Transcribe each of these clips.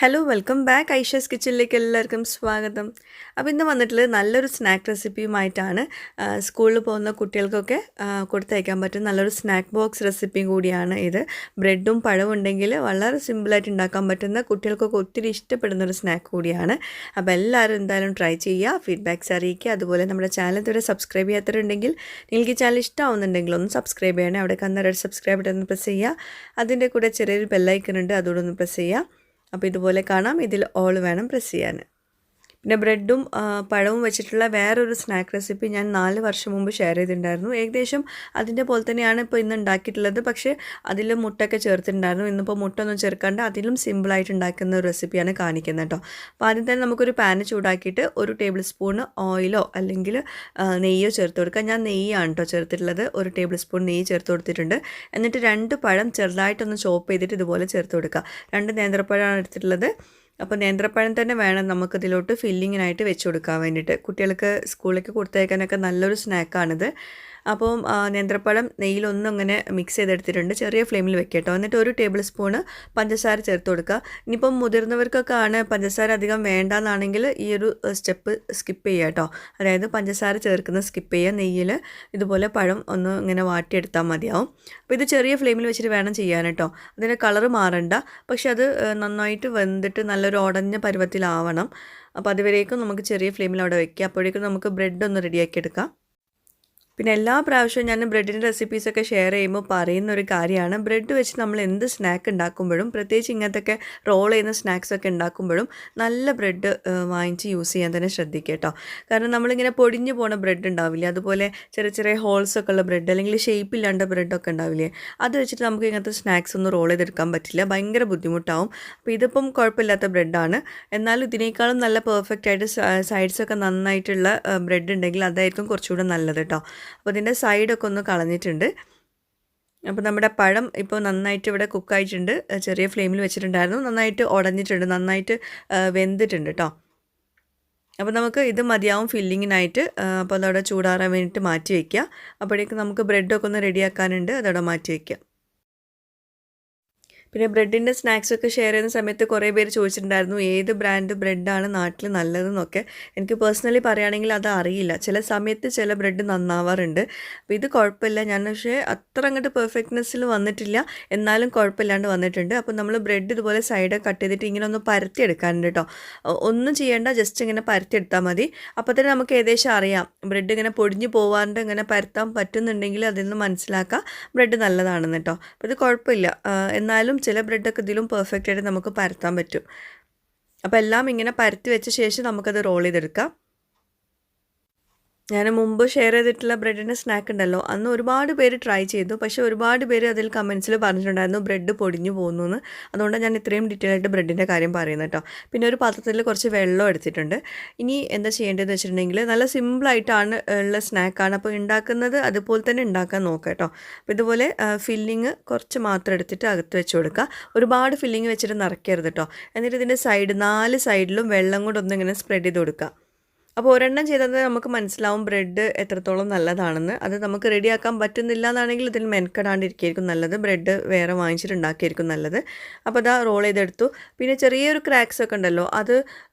Hello welcome back Aisha's കിച്ചണിലേക്ക് എല്ലാവർക്കും സ്വാഗതം. അപ്പോൾ ഇന്ന് വന്നിട്ടുള്ളത് നല്ലൊരു സ്നാക്ക് റെസിപ്പിയുമായിട്ടാണ്. സ്കൂളിൽ പോകുന്ന കുട്ടികൾക്കൊക്കെ കൊടുത്തയക്കാൻ പറ്റും നല്ലൊരു സ്നാക്ക് ബോക്സ് റെസിപ്പിയും കൂടിയാണ് ഇത്. ബ്രെഡും പഴവും ഉണ്ടെങ്കിൽ വളരെ സിമ്പിളായിട്ട് ഉണ്ടാക്കാൻ പറ്റുന്ന കുട്ടികൾക്കൊക്കെ ഒത്തിരി ഇഷ്ടപ്പെടുന്നൊരു സ്നാക്ക് കൂടിയാണ്. അപ്പോൾ എല്ലാവരും എന്തായാലും ട്രൈ ചെയ്യുക, ഫീഡ്ബാക്ക്സ് അറിയിക്കുക. അതുപോലെ നമ്മുടെ ചാനൽ ഇതുവരെ സബ്സ്ക്രൈബ് ചെയ്യാത്തവരുണ്ടെങ്കിൽ നിങ്ങൾക്ക് ഈ ചാനൽ ഇഷ്ടമാവുന്നുണ്ടെങ്കിൽ ഒന്ന് സബ്സ്ക്രൈബ് ചെയ്യണേ. അവിടെ കന്ന റെഡ് സബ്സ്ക്രൈബ് ബട്ടൺ പ്രസ് ചെയ്യുക. അതിൻ്റെ കൂടെ ചെറിയൊരു ബെല്ലൈക്കൺ ഉണ്ട്, അതുകൂടെ ഒന്ന് പ്രസ് ചെയ്യുക. അപ്പോൾ ഇതുപോലെ കാണാം, ഇതിൽ ഓൾ വേണം പ്രസ് ചെയ്യാൻ. പിന്നെ ബ്രെഡും പഴവും വെച്ചിട്ടുള്ള വേറൊരു സ്നാക്ക് റെസിപ്പി ഞാൻ 4 വർഷം മുമ്പ് ഷെയർ ചെയ്തിട്ടുണ്ടായിരുന്നു. ഏകദേശം അതിൻ്റെ പോലെ തന്നെയാണ് ഇപ്പോൾ ഇന്ന് ഉണ്ടാക്കിയിട്ടുള്ളത്. പക്ഷേ അതിൽ മുട്ടയൊക്കെ ചേർത്തിട്ടുണ്ടായിരുന്നു. ഇന്നിപ്പോൾ മുട്ട ഒന്നും ചേർക്കാണ്ട് അതിലും സിമ്പിളായിട്ട് ഉണ്ടാക്കുന്ന ഒരു റെസിപ്പിയാണ് കാണിക്കുന്നത് കേട്ടോ. അപ്പോൾ ആദ്യം തന്നെ നമുക്കൊരു പാന് ചൂടാക്കിയിട്ട് 1 ടേബിൾ സ്പൂൺ ഓയിലോ അല്ലെങ്കിൽ നെയ്യോ ചേർത്ത് കൊടുക്കുക. ഞാൻ നെയ്യാണ് കേട്ടോ ചേർത്തിട്ടുള്ളത്. 1 ടേബിൾ സ്പൂൺ നെയ്യ് ചേർത്ത് കൊടുത്തിട്ടുണ്ട്. എന്നിട്ട് 2 പഴം ചെറുതായിട്ടൊന്ന് ചോപ്പ് ചെയ്തിട്ട് ഇതുപോലെ ചേർത്ത് കൊടുക്കുക. 2 നേന്ത്രപ്പഴമാണ് എടുത്തിട്ടുള്ളത്. അപ്പോൾ നേന്ത്രപ്പഴം തന്നെ വേണം നമുക്കിതിലോട്ട് ഫില്ലിങ്ങിനായിട്ട് വെച്ച് കൊടുക്കാൻ വേണ്ടിയിട്ട്. കുട്ടികൾക്ക് സ്കൂളിലേക്ക് കൊടുത്തയക്കാനൊക്കെ നല്ലൊരു സ്നാക്കാണിത്. അപ്പം നേന്ത്രപ്പഴം നെയ്യിലൊന്നും അങ്ങനെ മിക്സ് ചെയ്തെടുത്തിട്ടുണ്ട്. ചെറിയ ഫ്ലെയിമിൽ വെക്കുക കേട്ടോ. എന്നിട്ട് 1 ടേബിൾ സ്പൂണ് പഞ്ചസാര ചേർത്ത് കൊടുക്കുക. ഇനിയിപ്പം മുതിർന്നവർക്കൊക്കെ ആണ് പഞ്ചസാര അധികം വേണ്ടാന്നാണെങ്കിൽ ഈ ഒരു സ്റ്റെപ്പ് സ്കിപ്പ് ചെയ്യുക കേട്ടോ. അതായത് പഞ്ചസാര ചേർക്കുന്നത് സ്കിപ്പ് ചെയ്യുക. നെയ്യിൽ ഇതുപോലെ പഴം ഒന്ന് ഇങ്ങനെ വാട്ടിയെടുത്താൽ മതിയാവും. അപ്പോൾ ഇത് ചെറിയ ഫ്ലെയിമിൽ വെച്ചിട്ട് വേണം ചെയ്യാൻ കേട്ടോ. അതിൻ്റെ കളറ് മാറണ്ട, പക്ഷെ അത് നന്നായിട്ട് വെന്തിട്ട് നല്ലൊരു ഉടഞ്ഞ പരുവത്തിലാവണം. അപ്പോൾ അതുവരേക്കും നമുക്ക് ചെറിയ ഫ്ലെയിമിൽ അവിടെ വെക്കുക. അപ്പോഴേക്കും നമുക്ക് ബ്രെഡ് ഒന്ന് റെഡിയാക്കി എടുക്കാം. പിന്നെ എല്ലാ പ്രാവശ്യവും ഞാൻ ബ്രെഡിൻ്റെ റെസിപ്പീസൊക്കെ ഷെയർ ചെയ്യുമ്പോൾ പറയുന്നൊരു കാര്യമാണ്, ബ്രെഡ് വെച്ച് നമ്മൾ എന്ത് സ്നാക്ക് ഉണ്ടാക്കുമ്പോഴും, പ്രത്യേകിച്ച് ഇങ്ങനത്തെയൊക്കെ റോൾ ചെയ്യുന്ന സ്നാക്സൊക്കെ ഉണ്ടാക്കുമ്പോഴും നല്ല ബ്രെഡ് വാങ്ങിച്ച് യൂസ് ചെയ്യാൻ തന്നെ ശ്രദ്ധിക്കുക കേട്ടോ. കാരണം നമ്മളിങ്ങനെ പൊടിഞ്ഞു പോണ ബ്രെഡ് ഉണ്ടാവില്ലേ, അതുപോലെ ചെറിയ ചെറിയ ഹോൾസൊക്കെ ഉള്ള ബ്രെഡ് അല്ലെങ്കിൽ ഷേപ്പില്ലാണ്ട ബ്രെഡൊക്കെ ഉണ്ടാവില്ലേ, അത് വെച്ചിട്ട് നമുക്ക് ഇങ്ങനത്തെ സ്നാക്സ് ഒന്നും റോൾ ചെയ്തെടുക്കാൻ പറ്റില്ല, ഭയങ്കര ബുദ്ധിമുട്ടാവും. അപ്പോൾ ഇതിപ്പം കുഴപ്പമില്ലാത്ത ബ്രെഡാണ്. എന്നാലും ഇതിനേക്കാളും നല്ല പെർഫെക്റ്റ് ആയിട്ട് സൈഡ്സൊക്കെ നന്നായിട്ടുള്ള ബ്രെഡ് ഉണ്ടെങ്കിൽ അതായിരിക്കും കുറച്ചുകൂടെ നല്ലത് കേട്ടോ. അപ്പോൾ ഇതിൻ്റെ സൈഡൊക്കെ ഒന്ന് കളഞ്ഞിട്ടുണ്ട്. അപ്പോൾ നമ്മുടെ പഴം ഇപ്പോൾ നന്നായിട്ട് ഇവിടെ കുക്കായിട്ടുണ്ട്. ചെറിയ ഫ്ലെയിമിൽ വെച്ചിട്ടുണ്ടായിരുന്നു. നന്നായിട്ട് ഉടഞ്ഞിട്ടുണ്ട്, നന്നായിട്ട് വെന്തിട്ടുണ്ട് കേട്ടോ. അപ്പോൾ നമുക്ക് ഇത് മതിയാവും ഫില്ലിങ്ങിനായിട്ട്. അപ്പോൾ അതവിടെ ചൂടാറാൻ വേണ്ടിയിട്ട് മാറ്റി വയ്ക്കുക. അപ്പോഴേക്കും നമുക്ക് ബ്രെഡൊക്കെ ഒന്ന് റെഡിയാക്കാനുണ്ട്, അതവിടെ മാറ്റി വയ്ക്കുക. പിന്നെ ബ്രെഡിൻ്റെ സ്നാക്സൊക്കെ ഷെയർ ചെയ്യുന്ന സമയത്ത് കുറേ പേര് ചോദിച്ചിട്ടുണ്ടായിരുന്നു ഏത് ബ്രാൻഡ് ബ്രെഡാണ് നാട്ടിൽ നല്ലതെന്നൊക്കെ. എനിക്ക് പേഴ്സണലി പറയുകയാണെങ്കിൽ അത് അറിയില്ല. ചില സമയത്ത് ചില ബ്രെഡ് നന്നാവാറുണ്ട്. അപ്പോൾ ഇത് കുഴപ്പമില്ല. ഞാൻ പക്ഷേ അത്ര അങ്ങോട്ട് പെർഫെക്റ്റ്നെസ്സിൽ വന്നിട്ടില്ല, എന്നാലും കുഴപ്പമില്ലാണ്ട് വന്നിട്ടുണ്ട്. അപ്പോൾ നമ്മൾ ബ്രെഡ് ഇതുപോലെ സൈഡ് കട്ട് ചെയ്തിട്ട് ഇങ്ങനെ ഒന്ന് പരത്തി എടുക്കാനുണ്ട് കേട്ടോ. ഒന്നും ചെയ്യേണ്ട, ജസ്റ്റ് ഇങ്ങനെ പരത്തി എടുത്താൽ മതി. അപ്പോൾ തന്നെ നമുക്ക് ഏകദേശം അറിയാം ബ്രെഡ് ഇങ്ങനെ പൊടിഞ്ഞു പോവാണ്ട് ഇങ്ങനെ പരത്താൻ പറ്റുന്നുണ്ടെങ്കിൽ അതിൽ നിന്ന് മനസ്സിലാക്കാം ബ്രെഡ് നല്ലതാണെന്ന് കേട്ടോ. അപ്പോൾ ഇത് കുഴപ്പമില്ല. എന്നാലും ചില ബ്രെഡൊക്കെ ഇതിലും പെർഫെക്റ്റ് ആയിട്ട് നമുക്ക് പരത്താൻ പറ്റും. അപ്പോൾ എല്ലാം ഇങ്ങനെ പരത്തി വെച്ച ശേഷം നമുക്കത് റോൾ ചെയ്തെടുക്കാം. ഞാൻ മുമ്പ് ഷെയർ ചെയ്തിട്ടുള്ള ബ്രെഡിൻ്റെ സ്നാക്ക് ഉണ്ടല്ലോ, അന്ന് ഒരുപാട് പേര് ട്രൈ ചെയ്തു. പക്ഷേ ഒരുപാട് പേര് അതിൽ കമൻസിൽ പറഞ്ഞിട്ടുണ്ടായിരുന്നു ബ്രെഡ് പൊടിഞ്ഞു പോകുന്നു എന്ന്. അതുകൊണ്ടാണ് ഞാൻ ഇത്രയും ഡീറ്റെയിൽ ആയിട്ട് ബ്രെഡിൻ്റെ കാര്യം പറയുന്നത് കേട്ടോ. പിന്നെ ഒരു പാത്രത്തിൽ കുറച്ച് വെള്ളം എടുത്തിട്ടുണ്ട്. ഇനി എന്താ ചെയ്യേണ്ടതെന്ന് വെച്ചിട്ടുണ്ടെങ്കിൽ നല്ല സിമ്പിളായിട്ടാണ് ഉള്ള സ്നാക്കാണ്. അപ്പോൾ ഉണ്ടാക്കുന്നത് അതുപോലെ തന്നെ ഉണ്ടാക്കാൻ നോക്കുക കേട്ടോ. അപ്പോൾ ഇതുപോലെ ഫില്ലിങ് കുറച്ച് മാത്രം എടുത്തിട്ട് അകത്ത് വെച്ച് കൊടുക്കുക. ഒരുപാട് ഫില്ലിങ് വെച്ചിട്ട് നിറയ്ക്കരുത് കേട്ടോ. എന്നിട്ട് ഇതിൻ്റെ സൈഡ് 4 സൈഡിലും വെള്ളം കൊണ്ട് ഒന്നിങ്ങനെ സ്പ്രെഡ് ചെയ്ത് കൊടുക്കുക. അപ്പോൾ ഒരെണ്ണം ചെയ്തത് നമുക്ക് മനസ്സിലാവും ബ്രെഡ് എത്രത്തോളം നല്ലതാണെന്ന്. അത് നമുക്ക് റെഡിയാക്കാൻ പറ്റുന്നില്ല എന്നാണെങ്കിൽ ഇതിൽ മെനക്കെടാണ്ടിരിക്കുകയായിരിക്കും നല്ലത്. ബ്രെഡ് വേറെ വാങ്ങിച്ചിട്ടുണ്ടാക്കിയായിരിക്കും നല്ലത്. അപ്പോൾ അതാ റോൾ ചെയ്തെടുത്തു. പിന്നെ ചെറിയൊരു ക്രാക്സ് ഒക്കെ ഉണ്ടല്ലോ, അത്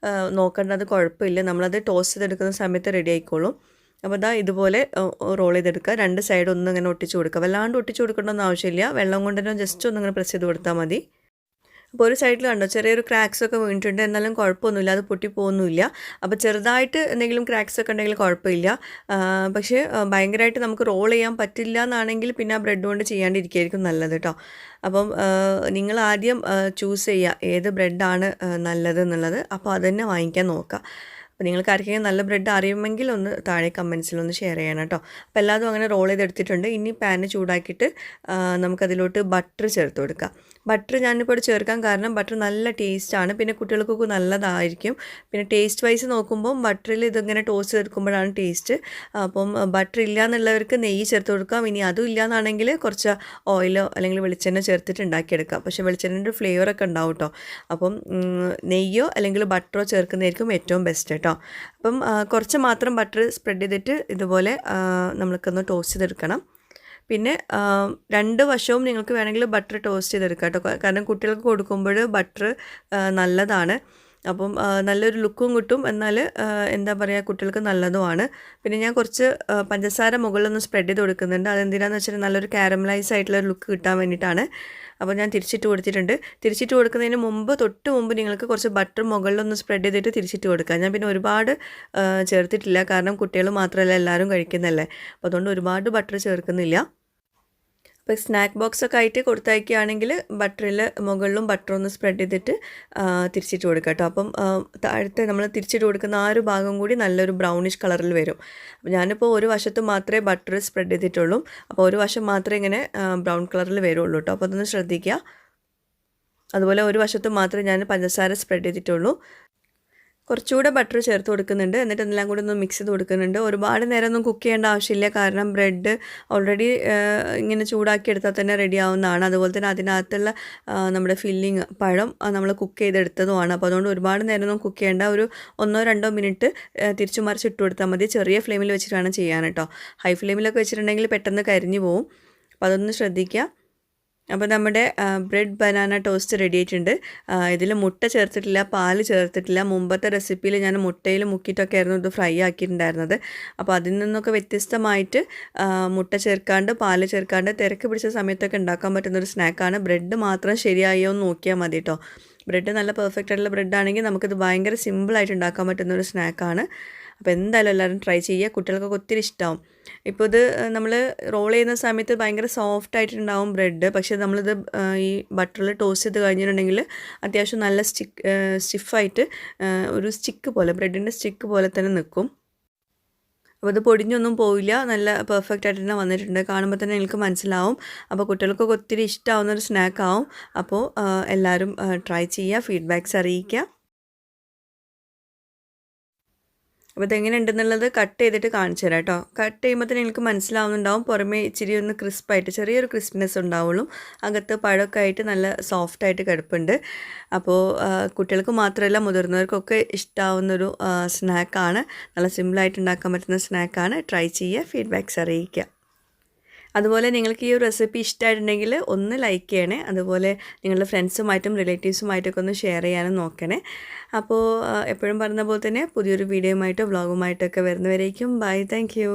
നോക്കേണ്ട, അത് കുഴപ്പമില്ല. നമ്മളത് ടോസ്റ്റ് ചെയ്തെടുക്കുന്ന സമയത്ത് റെഡി ആയിക്കോളും. അപ്പോൾ അതാ ഇതുപോലെ റോൾ ചെയ്തെടുക്കുക. 2 സൈഡ് ഒന്നും ഇങ്ങനെ ഒട്ടിച്ച് കൊടുക്കുക. വല്ലാണ്ട് ഒട്ടിച്ച് കൊടുക്കേണ്ടൊന്നും ആവശ്യമില്ല. വെള്ളം കൊണ്ട് തന്നെ ജസ്റ്റ് ഒന്നിങ്ങനെ പ്രസ് ചെയ്ത് കൊടുത്താൽ മതി. അപ്പോൾ ഒരു സൈഡിൽ കണ്ടോ ചെറിയൊരു ക്രാക്സൊക്കെ വീണിട്ടുണ്ട്, എന്നാലും കുഴപ്പമൊന്നുമില്ല, അത് പൊട്ടിപ്പോകുന്നില്ല. അപ്പോൾ ചെറുതായിട്ട് എന്തെങ്കിലും ക്രാക്സൊക്കെ ഉണ്ടെങ്കിൽ കുഴപ്പമില്ല. പക്ഷേ ഭയങ്കരമായിട്ട് നമുക്ക് റോൾ ചെയ്യാൻ പറ്റില്ല എന്നാണെങ്കിൽ പിന്നെ ആ ബ്രെഡ് കൊണ്ട് ചെയ്യാണ്ടിരിക്കുകയായിരിക്കും നല്ലത് കേട്ടോ. അപ്പം നിങ്ങൾ ആദ്യം ചൂസ് ചെയ്യുക ഏത് ബ്രെഡാണ് നല്ലത് എന്നുള്ളത്. അപ്പോൾ അത് തന്നെ വാങ്ങിക്കാൻ നോക്കുക. അപ്പോൾ നിങ്ങൾക്ക് ആർക്കെങ്കിലും നല്ല ബ്രെഡ് അറിയുമെങ്കിൽ ഒന്ന് താഴെ കമൻസിലൊന്ന് ഷെയർ ചെയ്യണം കേട്ടോ. അപ്പോൾ എല്ലാതും അങ്ങനെ റോൾ ചെയ്തെടുത്തിട്ടുണ്ട്. ഇനി പാന് ചൂടാക്കിയിട്ട് നമുക്കതിലോട്ട് ബട്ടർ ചേർത്ത് കൊടുക്കാം. ബട്ടർ ഞാനിപ്പോൾ ഇവിടെ ചേർക്കാൻ കാരണം ബട്ടർ നല്ല ടേസ്റ്റാണ്, പിന്നെ കുട്ടികൾക്കൊക്കെ നല്ലതായിരിക്കും. പിന്നെ ടേസ്റ്റ് വൈസ് നോക്കുമ്പോൾ ബട്ടറിൽ ഇതിങ്ങനെ ടോസ്റ്റ് ചേർക്കുമ്പോഴാണ് ടേസ്റ്റ്. അപ്പം ബട്ടർ ഇല്ല എന്നുള്ളവർക്ക് നെയ്യ് ചേർത്ത് കൊടുക്കാം. ഇനി അതും ഇല്ല എന്നാണെങ്കിൽ കുറച്ച് ഓയിലോ അല്ലെങ്കിൽ വെളിച്ചെണ്ണ ചേർത്തിട്ട് ഉണ്ടാക്കിയെടുക്കാം. പക്ഷേ വെളിച്ചെണ്ണൻ്റെ ഫ്ലേവറൊക്കെ ഉണ്ടാവും കേട്ടോ. അപ്പം നെയ്യോ അല്ലെങ്കിൽ ബട്ടറോ ചേർക്കുന്നതായിരിക്കും ഏറ്റവും ബെസ്റ്റ് കേട്ടോ. അപ്പം കുറച്ച് മാത്രം ബട്ടർ സ്പ്രെഡ് ചെയ്തിട്ട് ഇതുപോലെ നമ്മൾക്കൊന്ന് ടോസ്റ്റ് ചെയ്തെടുക്കണം. പിന്നെ 2 വശവും നിങ്ങൾക്ക് വേണമെങ്കിൽ ബട്ടർ ടോസ്റ്റ് ചെയ്തെടുക്കാം കേട്ടോ. കാരണം കുട്ടികൾക്ക് കൊടുക്കുമ്പോൾ ബട്ടർ നല്ലതാണ്. അപ്പം നല്ലൊരു ലുക്കും കിട്ടും, എന്നാൽ എന്താ പറയുക, കുട്ടികൾക്ക് നല്ലതുമാണ്. പിന്നെ ഞാൻ കുറച്ച് പഞ്ചസാര മുകളിലൊന്ന് സ്പ്രെഡ് ചെയ്ത് കൊടുക്കുന്നുണ്ട്. അതെന്തിനാണെന്ന് വെച്ചാൽ നല്ലൊരു കാരമലൈസ് ആയിട്ടുള്ള ലുക്ക് കിട്ടാൻ വേണ്ടിയിട്ടാണ്. അപ്പോൾ ഞാൻ തിരിച്ചിട്ട് കൊടുത്തിട്ടുണ്ട്. തിരിച്ചിട്ട് കൊടുക്കുന്നതിന് തൊട്ട് മുമ്പ് നിങ്ങൾക്ക് കുറച്ച് ബട്ടർ മുകളിലൊന്ന് സ്പ്രെഡ് ചെയ്തിട്ട് തിരിച്ചിട്ട് കൊടുക്കുക. ഞാൻ പിന്നെ ഒരുപാട് ചേർത്തിട്ടില്ല, കാരണം കുട്ടികൾ മാത്രമല്ല എല്ലാവരും കഴിക്കുന്നതല്ലേ. അപ്പോൾ അതുകൊണ്ട് ഒരുപാട് ബട്ടർ ചേർക്കുന്നില്ല. അപ്പോൾ സ്നാക്ക് ബോക്സൊക്കെ ആയിട്ട് കൊടുത്തയക്കുകയാണെങ്കിൽ ബട്ടറിൽ മുകളിലും ബട്ടർ ഒന്ന് സ്പ്രെഡ് ചെയ്തിട്ട് തിരിച്ചിട്ട് കൊടുക്കുക കേട്ടോ. അപ്പം താഴത്തെ നമ്മൾ തിരിച്ചിട്ട് കൊടുക്കുന്ന ആ ഒരു ഭാഗം കൂടി നല്ലൊരു ബ്രൗണിഷ് കളറിൽ വരും. അപ്പോൾ ഞാനിപ്പോൾ ഒരു വശത്ത് മാത്രമേ ബട്ടർ സ്പ്രെഡ് ചെയ്തിട്ടുള്ളൂ. അപ്പോൾ ഒരു വശം മാത്രമേ ഇങ്ങനെ ബ്രൗൺ കളറിൽ വരുള്ളൂ കേട്ടോ. അപ്പോൾ അതൊന്ന് ശ്രദ്ധിക്കുക. അതുപോലെ ഒരു വശത്ത് മാത്രമേ ഞാൻ പഞ്ചസാര സ്പ്രെഡ് ചെയ്തിട്ടുള്ളൂ. കുറച്ചുകൂടെ ബട്ടർ ചേർത്ത് കൊടുക്കുന്നുണ്ട്. എന്നിട്ട് എല്ലാം കൂടി ഒന്ന് മിക്സ് ചെയ്ത് കൊടുക്കുന്നുണ്ട്. ഒരുപാട് നേരമൊന്നും കുക്ക് ചെയ്യേണ്ട ആവശ്യമില്ല, കാരണം ബ്രെഡ് ഓൾറെഡി ഇങ്ങനെ ചൂടാക്കി എടുത്താൽ തന്നെ റെഡി ആവുന്നതാണ്. അതുപോലെ തന്നെ അതിനകത്തുള്ള നമ്മുടെ ഫില്ലിങ് പഴം നമ്മൾ കുക്ക് ചെയ്തെടുത്തതുമാണ്. അപ്പോൾ അതുകൊണ്ട് ഒരുപാട് നേരമൊന്നും കുക്ക് ചെയ്യേണ്ട, ഒരു 1-2 മിനിറ്റ് തിരിച്ചു മറിച്ച് ഇട്ട് കൊടുത്താൽ മതി. ചെറിയ ഫ്ലെയിമിൽ വെച്ചിട്ടാണ് ചെയ്യാൻ കേട്ടോ. ഹൈ ഫ്ലെയിമിലൊക്കെ വെച്ചിട്ടുണ്ടെങ്കിൽ പെട്ടെന്ന് കരിഞ്ഞു പോവും. അപ്പോൾ അതൊന്ന് ശ്രദ്ധിക്കുക. അപ്പോൾ നമ്മുടെ ബ്രെഡ് ബനാന ടോസ്റ്റ് റെഡി ആയിട്ടുണ്ട്. ഇതിൽ മുട്ട ചേർത്തിട്ടില്ല, പാല് ചേർത്തിട്ടില്ല. മുമ്പത്തെ റെസിപ്പിയിൽ ഞാൻ മുട്ടയിൽ മുക്കിയിട്ടൊക്കെ ആയിരുന്നു ഇത് ഫ്രൈ ആക്കിയിട്ടുണ്ടായിരുന്നത്. അപ്പോൾ അതിൽ നിന്നൊക്കെ വ്യത്യസ്തമായിട്ട് മുട്ട ചേർക്കാണ്ട് പാല് ചേർക്കാണ്ട് തിരക്ക് പിടിച്ച സമയത്തൊക്കെ ഉണ്ടാക്കാൻ പറ്റുന്നൊരു സ്നാക്കാണ്. ബ്രെഡ് മാത്രം ശരിയായോ എന്ന് നോക്കിയാൽ മതി കേട്ടോ. ബ്രെഡ് നല്ല പെർഫെക്റ്റ് ആയിട്ടുള്ള ബ്രെഡാണെങ്കിൽ നമുക്കിത് ഭയങ്കര സിമ്പിളായിട്ട് ഉണ്ടാക്കാൻ പറ്റുന്നൊരു സ്നാക്കാണ്. അപ്പോൾ എന്തായാലും എല്ലാവരും ട്രൈ ചെയ്യുക. കുട്ടികൾക്കൊക്കെ ഒത്തിരി ഇഷ്ടമാവും. ഇപ്പോൾ ഇത് നമ്മൾ റോൾ ചെയ്യുന്ന സമയത്ത് ഭയങ്കര സോഫ്റ്റ് ആയിട്ടുണ്ടാവും ബ്രെഡ്. പക്ഷേ നമ്മളിത് ഈ ബട്ടറിൽ ടോസ്റ്റ് ചെയ്ത് കഴിഞ്ഞിട്ടുണ്ടെങ്കിൽ അത്യാവശ്യം നല്ല സ്റ്റിഫായിട്ട് ഒരു സ്റ്റിക്ക് പോലെ, ബ്രെഡിൻ്റെ സ്റ്റിക്ക് പോലെ തന്നെ നിൽക്കും. അപ്പോൾ അത് പൊടിഞ്ഞൊന്നും പോവില്ല, നല്ല പെർഫെക്റ്റ് ആയിട്ട് തന്നെ വന്നിട്ടുണ്ട്. കാണുമ്പോൾ തന്നെ നിങ്ങൾക്ക് മനസ്സിലാവും. അപ്പോൾ കുട്ടികൾക്കൊക്കെ ഒത്തിരി ഇഷ്ടമാവുന്നൊരു സ്നാക്കാവും. അപ്പോൾ എല്ലാവരും ട്രൈ ചെയ്യുക, ഫീഡ്ബാക്ക്സ് അറിയിക്കുക. അപ്പോൾ ഇതെങ്ങനെ ഉണ്ടെന്നുള്ളത് കട്ട് ചെയ്തിട്ട് കാണിച്ചു തരാം കേട്ടോ. കട്ട് ചെയ്യുമ്പോൾ തന്നെ എനിക്ക് മനസ്സിലാവുന്നുണ്ടാവും, പുറമേ ഇച്ചിരി ഒന്ന് ക്രിസ്പായിട്ട് ചെറിയൊരു ക്രിസ്പിനെസ് ഉണ്ടാവുള്ളൂ. അകത്ത് പഴമൊക്കെ ആയിട്ട് നല്ല സോഫ്റ്റായിട്ട് കിടപ്പുണ്ട്. അപ്പോൾ കുട്ടികൾക്ക് മാത്രമല്ല മുതിർന്നവർക്കൊക്കെ ഇഷ്ടമാവുന്നൊരു സ്നാക്കാണ്. നല്ല സിമ്പിളായിട്ട് ഉണ്ടാക്കാൻ പറ്റുന്ന സ്നാക്കാണ്. ട്രൈ ചെയ്യുക, ഫീഡ്ബാക്ക്സ് അറിയിക്കുക. അതുപോലെ നിങ്ങൾക്ക് ഈ ഒരു റെസിപ്പി ഇഷ്ടമായിട്ടുണ്ടെങ്കിൽ ഒന്ന് ലൈക്ക് ചെയ്യണേ. അതുപോലെ നിങ്ങളുടെ ഫ്രണ്ട്സുമായിട്ടും റിലേറ്റീവ്സുമായിട്ടൊക്കെ ഒന്ന് ഷെയർ ചെയ്യാനും നോക്കണേ. അപ്പോൾ എപ്പോഴും പറഞ്ഞ പോലെ തന്നെ പുതിയൊരു വീഡിയോയുമായിട്ടോ വ്ളോഗുമായിട്ടൊക്കെ വരുന്നവരേക്കും ബൈ. Thank you.